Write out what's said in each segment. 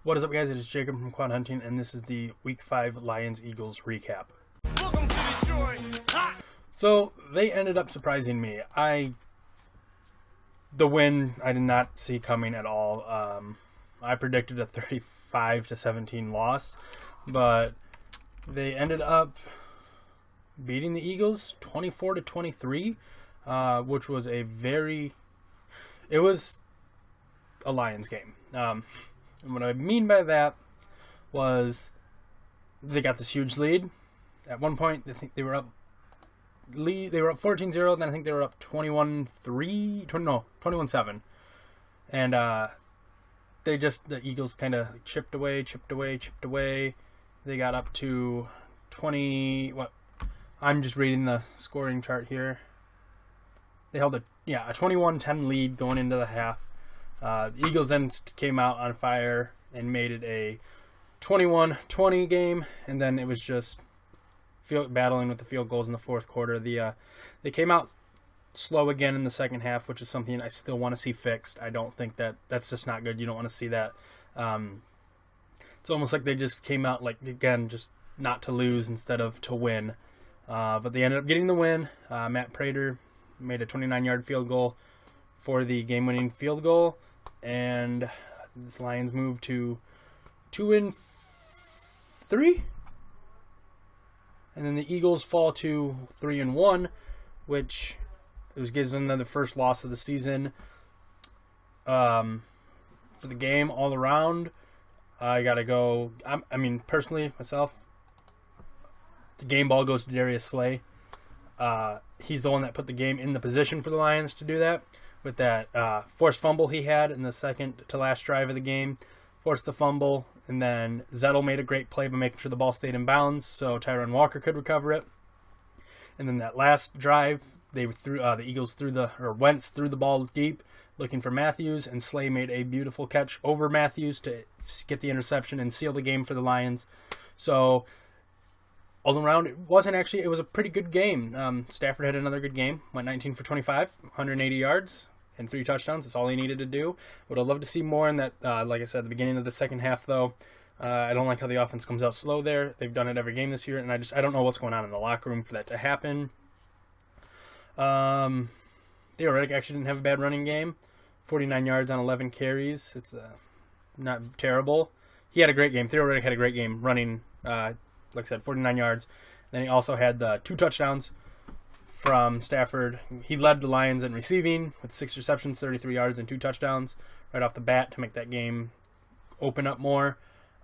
What is up, guys? It is Jacob from Quad Hunting, and this is the Week 5 Lions-Eagles recap. Welcome to Detroit. So, they ended up surprising me. The win, I did not see coming at all. I predicted a 35-17 loss, but they ended up beating the Eagles 24-23, which was it was a Lions game. And what I mean by that was they got this huge lead. At one point, I think they were up 14-0, then I think they were up 21-7. And the Eagles kind of chipped away. They got up to 20, I'm just reading the scoring chart here. They held a 21-10 lead going into the half. The Eagles then came out on fire and made it a 21-20 game, and then it was just battling with the field goals in the fourth quarter. They came out slow again in the second half, which is something I still want to see fixed. I don't think that's just not good. You don't want to see that. It's almost like they just came out, just not to lose instead of to win. But they ended up getting the win. Matt Prater made a 29-yard field goal for the game-winning field goal. And this Lions moved to 2-3, and then the Eagles fall to 3-1, which gives them the first loss of the season. For the game all around, I gotta go. Personally, myself, the game ball goes to Darius Slay. He's the one that put the game in the position for the Lions to do that. With that forced fumble he had in the second to last drive of the game, forced the fumble, and then Zettel made a great play by making sure the ball stayed in bounds so Tyron Walker could recover it. And then that last drive, the Eagles Wentz threw the ball deep, looking for Matthews, and Slay made a beautiful catch over Matthews to get the interception and seal the game for the Lions. So all around, it was a pretty good game. Stafford had another good game, went 19 for 25, 180 yards. And 3 touchdowns. That's all he needed to do. Would have loved to see more in that, like I said, at the beginning of the second half, though. I don't like how the offense comes out slow there. They've done it every game this year, and I don't know what's going on in the locker room for that to happen. Theo Riddick actually didn't have a bad running game. 49 yards on 11 carries. It's not terrible. He had a great game. Theo Riddick had a great game running, like I said, 49 yards. Then he also had 2 touchdowns from Stafford. He led the Lions in receiving with 6 receptions, 33 yards, and 2 touchdowns right off the bat to make that game open up more.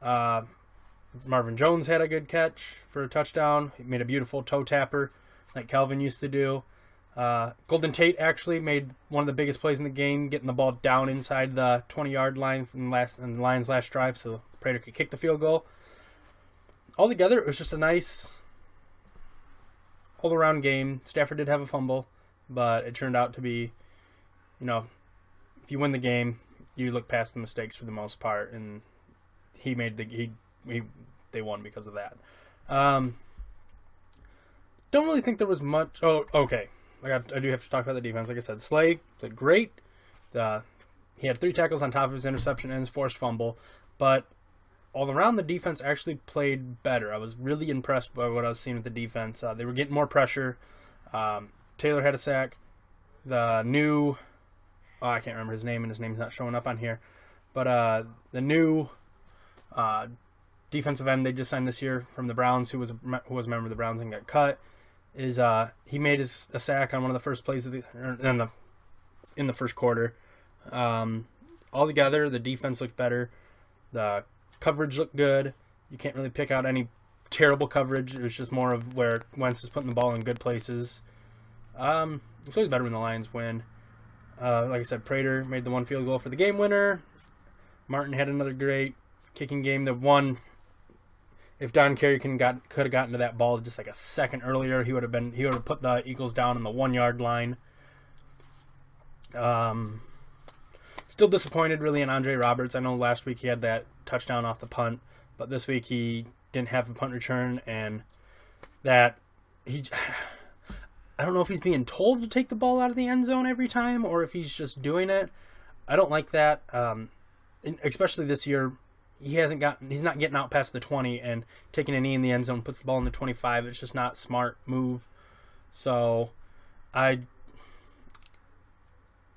Marvin Jones had a good catch for a touchdown. He made a beautiful toe tapper like Calvin used to do. Golden Tate actually made one of the biggest plays in the game, getting the ball down inside the 20-yard line in the Lions' last drive so Prater could kick the field goal. Altogether, it was just a nice all-around game. Stafford did have a fumble, but it turned out to be, if you win the game, you look past the mistakes for the most part, and they won because of that. Don't really think there was much. Oh, okay. I do have to talk about the defense. Like I said, Slay did great. He had 3 tackles on top of his interception and his forced fumble, but all around, the defense actually played better. I was really impressed by what I was seeing with the defense. They were getting more pressure. Taylor had a sack. The new, I can't remember his name, and his name's not showing up on here. But the new defensive end they just signed this year from the Browns, who was a member of the Browns and got cut, he made a sack on one of the first plays in the first quarter. Altogether, the defense looked better. The coverage looked good. You can't really pick out any terrible coverage. It was just more of where Wentz is putting the ball in good places. It's always better when the Lions win. Like I said, Prater made the 1 field goal for the game winner. Martin had another great kicking game. The one, if Don Carey could have gotten to that ball just like a second earlier, he would have put the Eagles down on the 1-yard line. Still disappointed really in Andre Roberts. I know last week he had that touchdown off the punt, but this week he didn't have a punt return, and that I don't know if he's being told to take the ball out of the end zone every time or if he's just doing it. I don't like that, especially this year. he's not getting out past the 20 and taking a knee in the end zone, puts the ball in the 25. It's just not a smart move. So I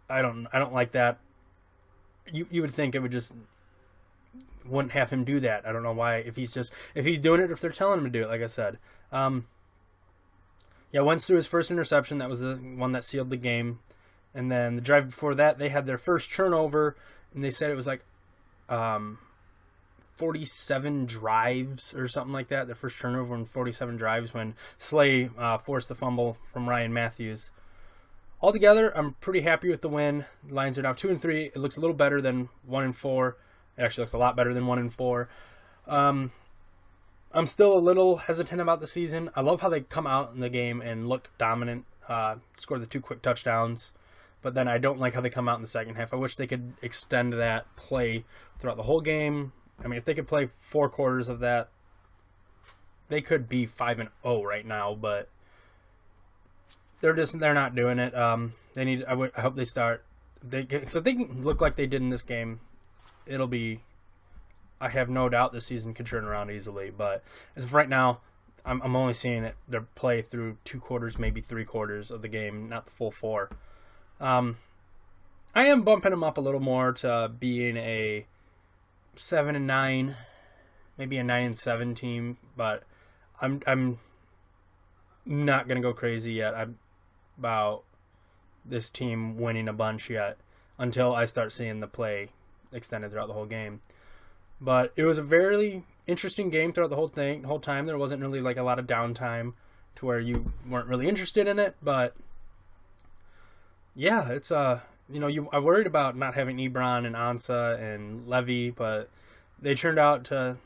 don't like that. You would think it would just wouldn't have him do that. I don't know why. If he's doing it, if they're telling him to do it, like I said. Wentz threw his first interception. That was the one that sealed the game. And then the drive before that, they had their first turnover, and they said it was like 47 drives or something like that. Their first turnover in 47 drives when Slay forced the fumble from Ryan Matthews. Altogether, I'm pretty happy with the win. The Lions are now 2-3. It looks a little better than 1-4. It actually looks a lot better than 1-4. I'm still a little hesitant about the season. I love how they come out in the game and look dominant, score the 2 quick touchdowns. But then I don't like how they come out in the second half. I wish they could extend that play throughout the whole game. I mean, if they could play 4 quarters of that, they could be 5-0 right now. But they're not doing it. I hope they start. So if they can look like they did in this game, it'll be. I have no doubt this season could turn around easily. But as of right now, I'm only seeing it their play through 2 quarters, maybe 3 quarters of the game, not the full 4. I am bumping them up a little more to being a 7-9, maybe a 9-7 team, but I'm not gonna go crazy yet about this team winning a bunch yet until I start seeing the play extended throughout the whole game. But it was a very interesting game throughout the whole time. There wasn't really like a lot of downtime to where you weren't really interested in it, but yeah, it's I worried about not having Ebron and Ansah and Levy, but they turned out to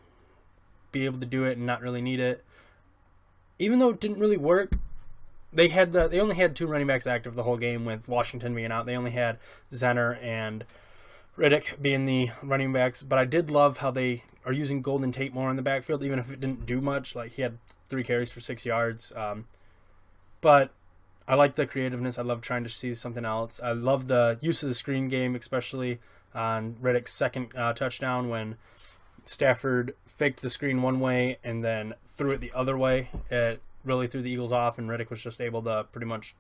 be able to do it and not really need it. Even though it didn't really work, they only had 2 running backs active the whole game with Washington being out. They only had Zenner and Riddick being the running backs, but I did love how they are using Golden Tate more in the backfield, even if it didn't do much. Like, he had 3 carries for 6 yards. But I like the creativeness. I love trying to see something else. I love the use of the screen game, especially on Riddick's second touchdown when Stafford faked the screen one way and then threw it the other way. It really threw the Eagles off, and Riddick was just able to pretty much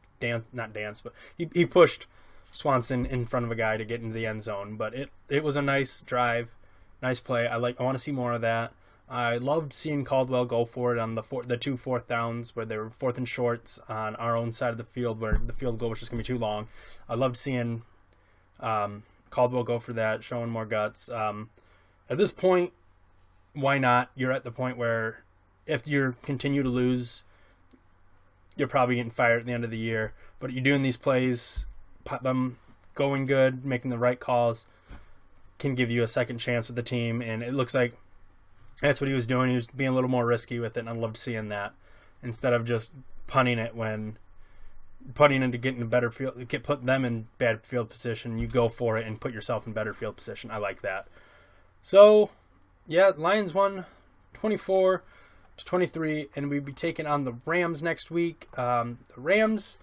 not dance, but he pushed Swanson in front of a guy to get into the end zone. But it was a nice drive, nice play. I want to see more of that. I loved seeing Caldwell go for it on the 2 4th downs where they were 4th and shorts on our own side of the field where the field goal was just going to be too long. I loved seeing Caldwell go for that, showing more guts. At this point, why not? You're at the point where if you continue to lose, you're probably getting fired at the end of the year. But you're doing these plays, them going good, making the right calls, can give you a second chance with the team. And it looks like that's what he was doing. He was being a little more risky with it, and I loved seeing that. Instead of just punting into getting a better field, put them in bad field position, you go for it and put yourself in better field position. I like that. So, yeah, Lions won 24-23, and we'll be taking on the Rams next week. The Rams,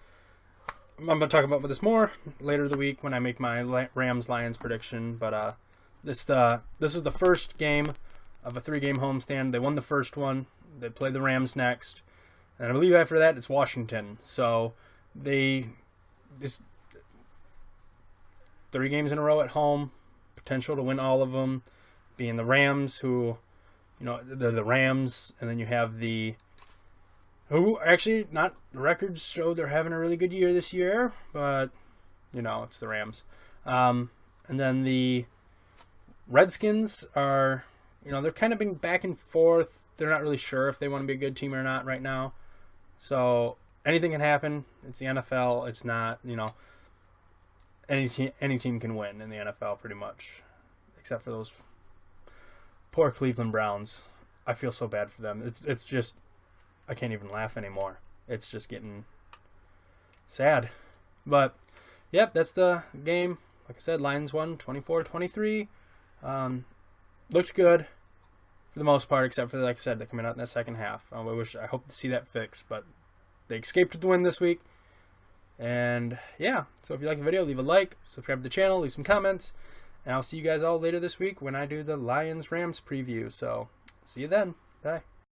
I'm going to talk about this more later in the week when I make my Rams-Lions prediction, but this was the first game of a 3-game homestand. They won the first one. They play the Rams next. And I believe after that, it's Washington. So, this 3 games in a row at home, potential to win all of them, being the Rams, who, they're the Rams, and then you have who actually, not, the records show they're having a really good year this year, but, it's the Rams. And then the Redskins are, they're kind of being back and forth. They're not really sure if they want to be a good team or not right now. So anything can happen. It's the NFL. It's not, any team can win in the NFL pretty much, except for those poor Cleveland Browns. I feel so bad for them. It's just, I can't even laugh anymore. It's just getting sad. But, yep, that's the game. Like I said, Lions won 24-23. Looked good for the most part, except for, like I said, they're coming out in the second half. I hope to see that fixed, but they escaped with the win this week. And, yeah, so if you like the video, leave a like, subscribe to the channel, leave some comments, And I'll see you guys all later this week when I do the Lions-Rams preview. So, see you then. Bye.